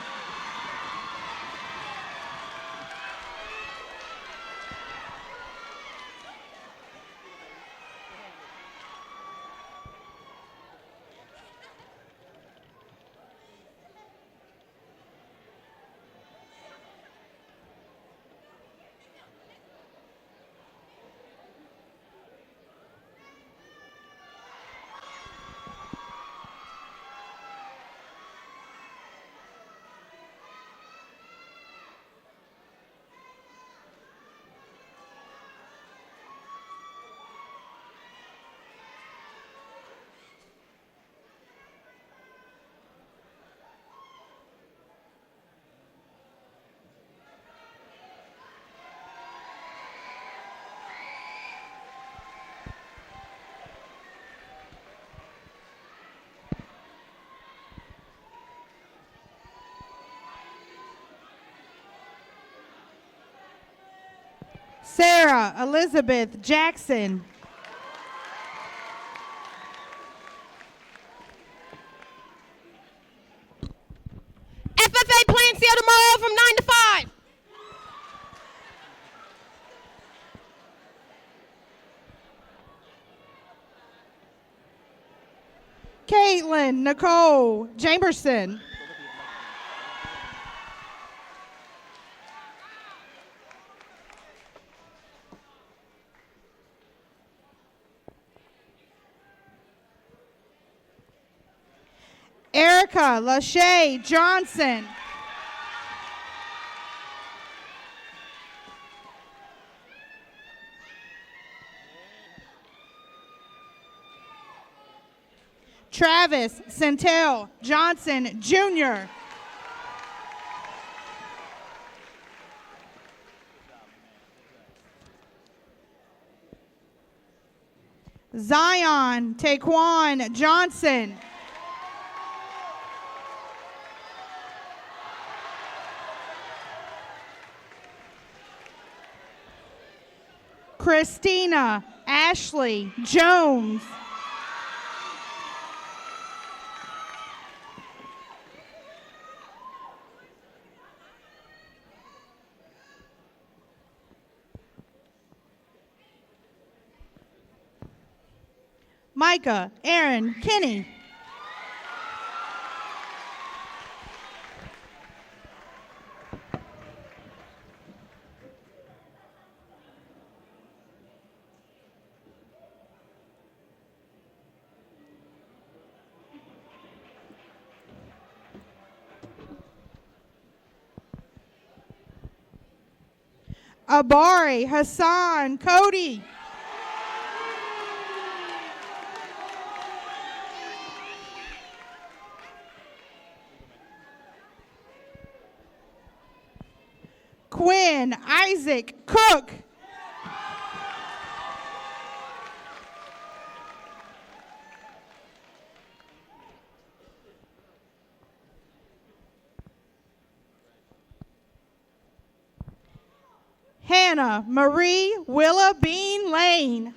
[SPEAKER 6] Sarah Elizabeth Jackson.
[SPEAKER 7] FFA plans seal tomorrow from 9 to 5.
[SPEAKER 6] Caitlin Nicole Jamerson. Erica Lachey Johnson. Travis Centel Johnson Jr. Zion Taquan Johnson. Christina Ashley Jones. Micah Aaron Kinney. Abari Hassan Cody. Quinn Isaac Cook. Hannah Marie Willa Bean Lane.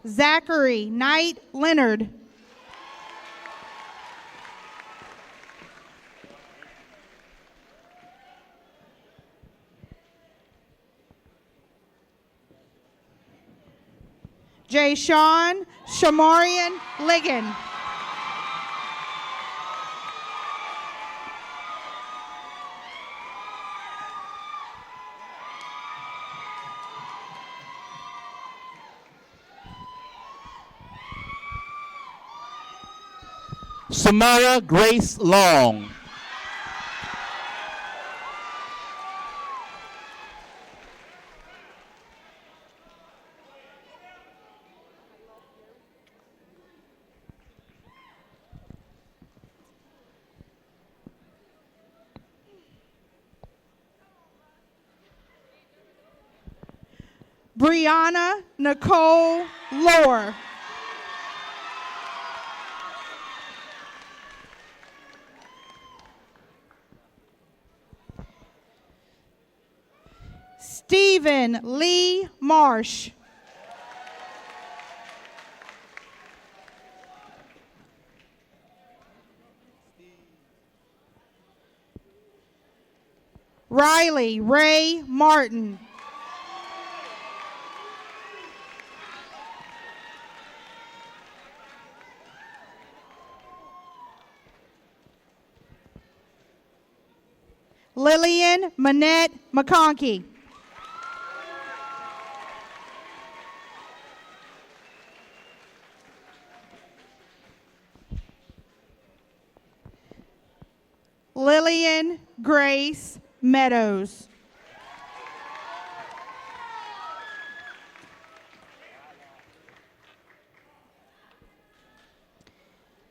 [SPEAKER 6] Zachary Knight Leonard. Jay Sean Shamarian Ligon.
[SPEAKER 5] Samara Grace Long.
[SPEAKER 6] Brianna Nicole Lohr. Stephen Lee Marsh. Riley Ray Martin. Lillian Manette McConkey. Lillian Grace Meadows.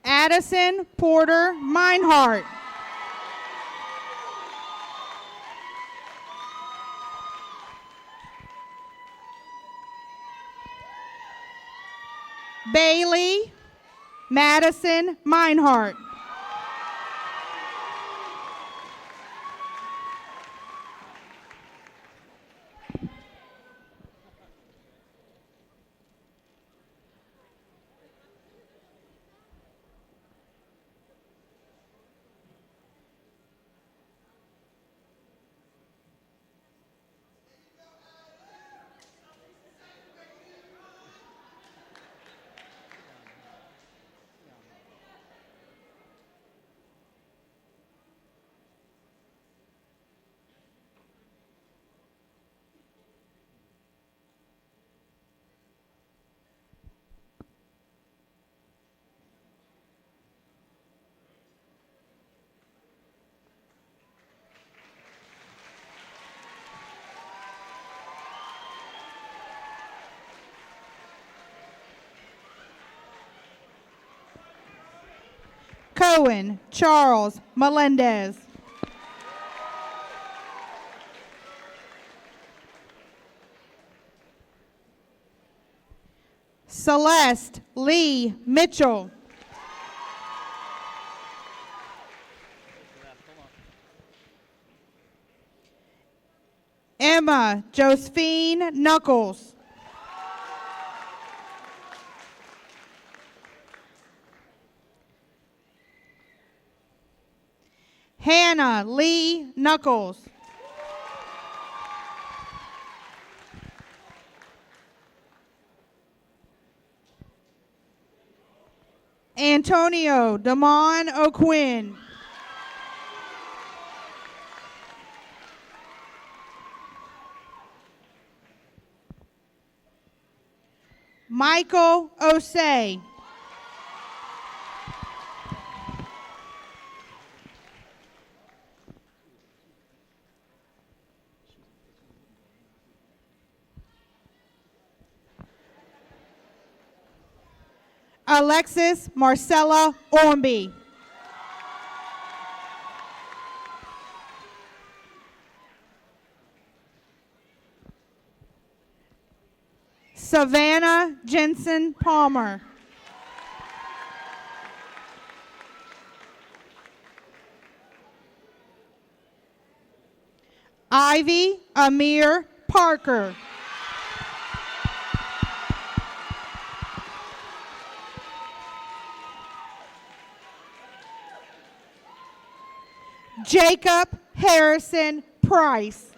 [SPEAKER 6] Addison Porter Meinhardt. Bailey Madison Meinhardt. Cohen Charles Melendez. Celeste Lee Mitchell. Emma Josephine Knuckles. Hannah Lee Knuckles. Antonio Damon O'Quinn. Michael Osei. Alexis Marcella Ormby. Savannah Jensen Palmer. Ivy Amir Parker. Jacob Harrison Price.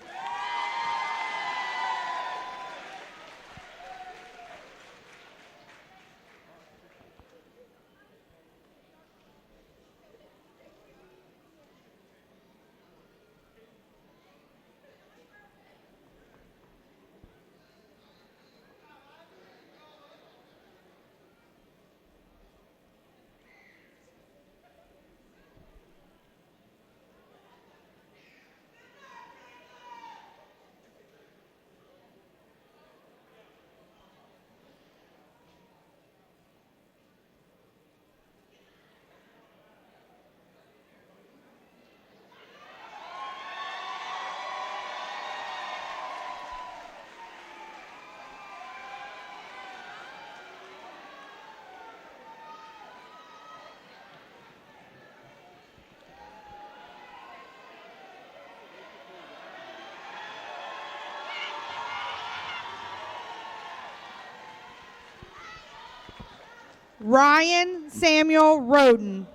[SPEAKER 6] Ryan Samuel Roden.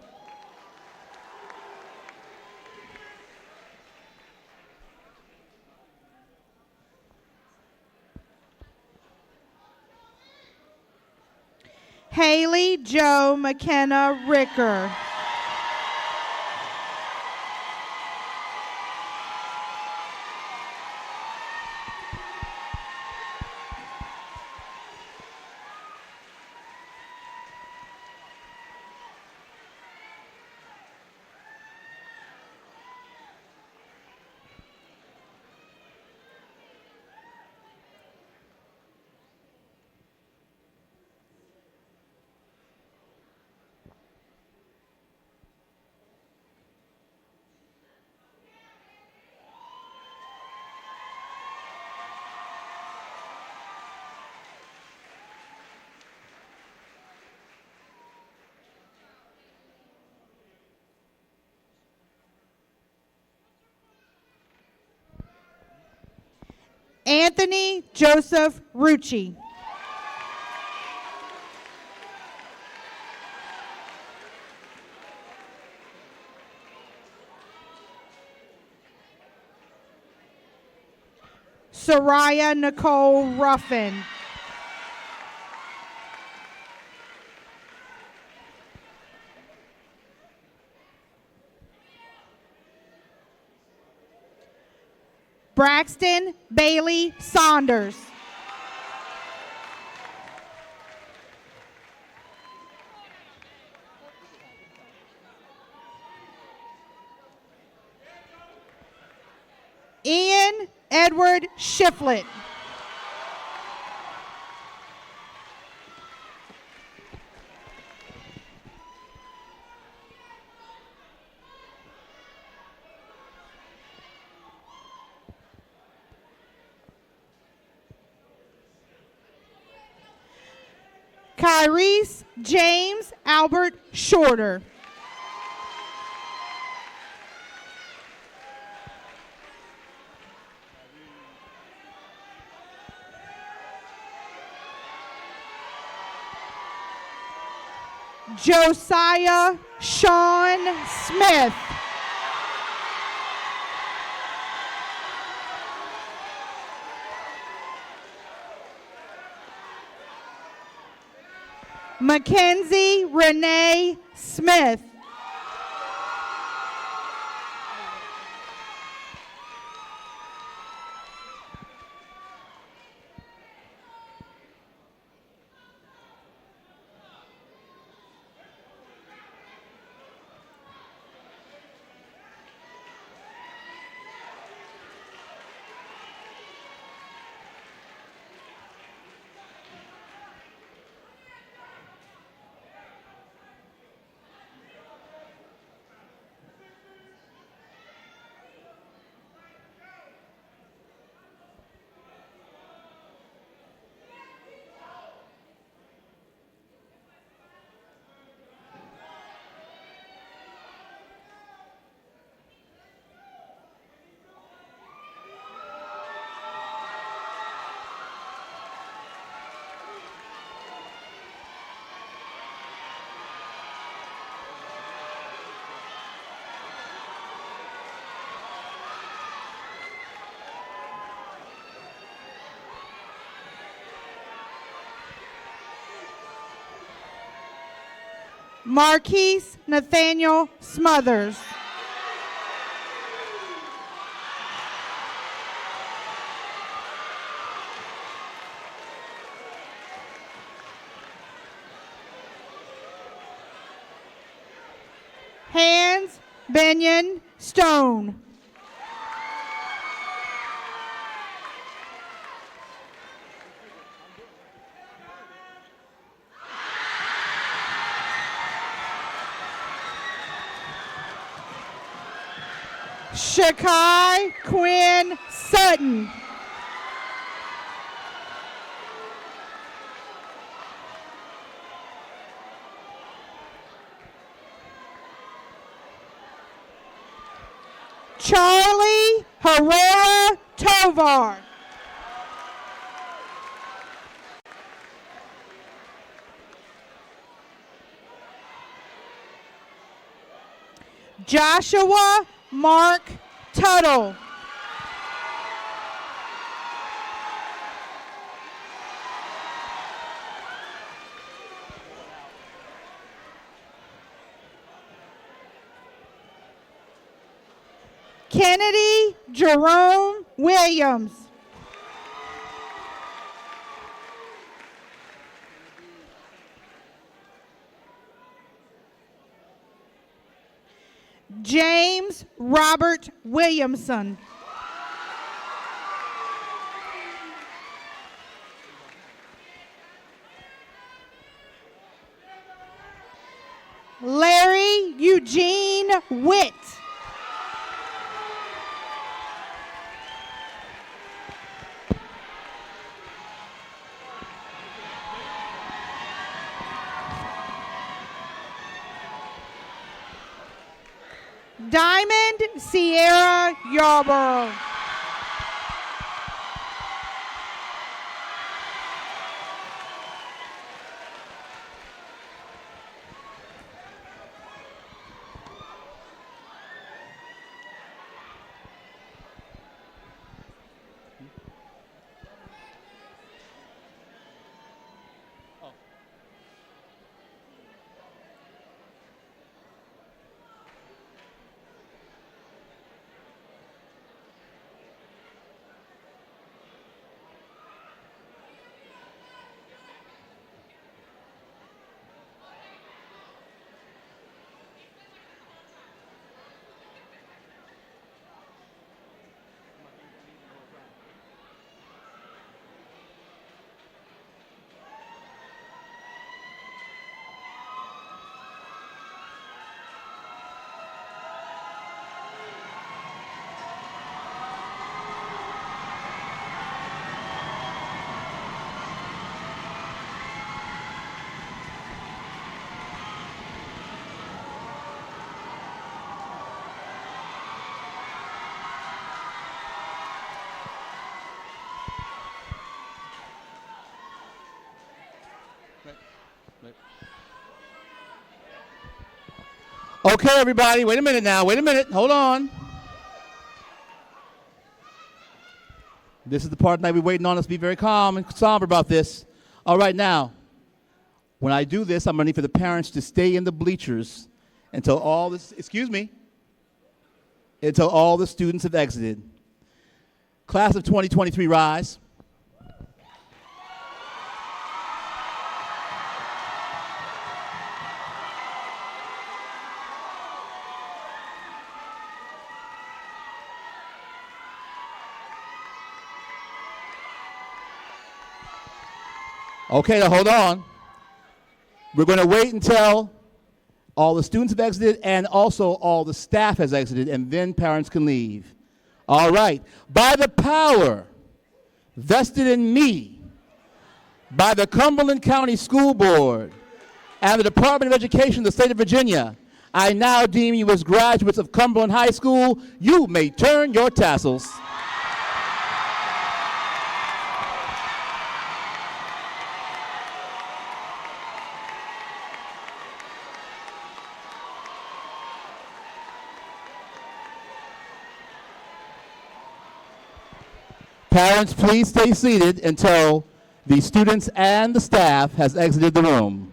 [SPEAKER 6] Haley Joe McKenna Ricker. Anthony Joseph Rucci. Soraya Nicole Ruffin. Braxton Bailey Saunders. Ian Edward Shiflett. Kyrese James Albert Shorter. Josiah Sean Smith. Mackenzie Renee Smith. Marquise Nathaniel Smothers. Hans Benyon Stone. Shakai Quinn Sutton. Charlie Herrera Tovar. Joshua Mark Tuttle. Kennedy Jerome Williams. James Robert Williamson. Larry Eugene Witt. Diamond Sierra Yarborough.
[SPEAKER 5] Okay, everybody, wait a minute now. Wait a minute. Hold on. This is the part that we're waiting on us to be very calm and somber about this. All right, now, when I do this, I'm going to need for the parents to stay in the bleachers until all this, until all the students have exited. Class of 2023, rise. Okay, now hold on. We're going to wait until all the students have exited and also all the staff has exited, and then parents can leave. All right. By the power vested in me by the Cumberland County School Board and the Department of Education of the state of Virginia, I now deem you as graduates of Cumberland High School. You may turn your tassels. Parents, please stay seated until the students and the staff has exited the room.